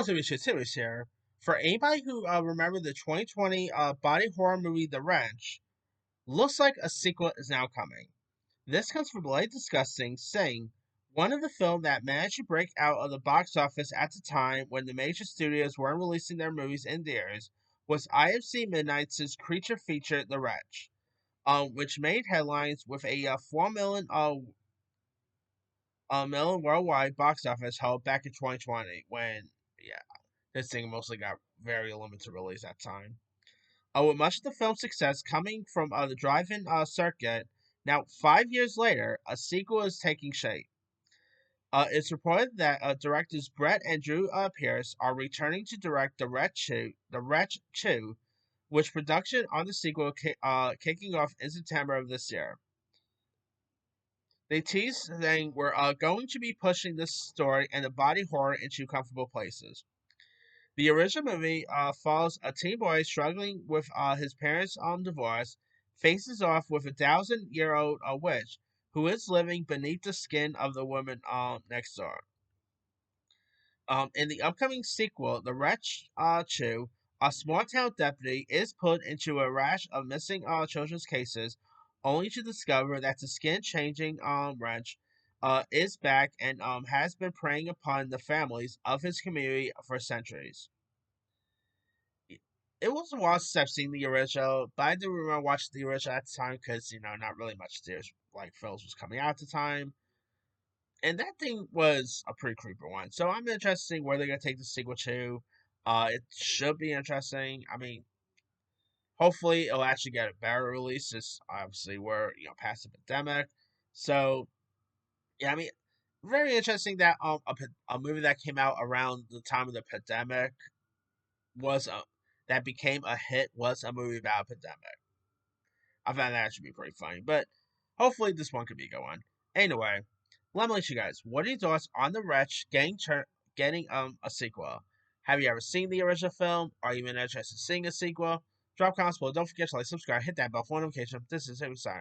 What's up, series here? For anybody who remember the 2020 body horror movie The Wrench, looks like a sequel is now coming. This comes from Blade Disgusting saying, one of the film that managed to break out of the box office at the time when the major studios weren't releasing their movies in theaters was IFC Midnight's creature feature The Wretch, which made headlines with a 4 million worldwide box office held back in 2020 when, yeah, this thing mostly got very limited release at time. With much of the film's success coming from the drive-in circuit, now 5 years later, a sequel is taking shape. It's reported that directors Brett and Drew Pierce are returning to direct The Wretch 2, which production on the sequel kicking off in September of this year. They teased saying we're going to be pushing this story and the body horror into comfortable places. The original movie follows a teen boy struggling with his parents' divorce, faces off with a 1,000-year-old witch who is living beneath the skin of the woman next door. In the upcoming sequel, The Wretch 2, a small town deputy is put into a rash of missing children's cases, only to discover that the skin changing wretch is back and has been preying upon the families of his community for centuries. It was a while since I've seen the original, but I do remember watching the original at the time because, not really much theaters like films was coming out at the time. And that thing was a pretty creepy one. So I'm interested in seeing where they're going to take the sequel to. It should be interesting. I mean, hopefully it'll actually get a better release. Just obviously we're, past the pandemic. So, yeah, I mean, very interesting that a movie that came out around the time of the pandemic was a that became a hit was a movie about a pandemic. I found that actually be pretty funny, but hopefully this one could be a good one. Anyway, let me let you guys. What are your thoughts on the Wretch getting a sequel? Have you ever seen the original film? Are you even interested in seeing a sequel? Drop comments below. Don't forget to like, subscribe, hit that bell for notification. This is Harry Sign.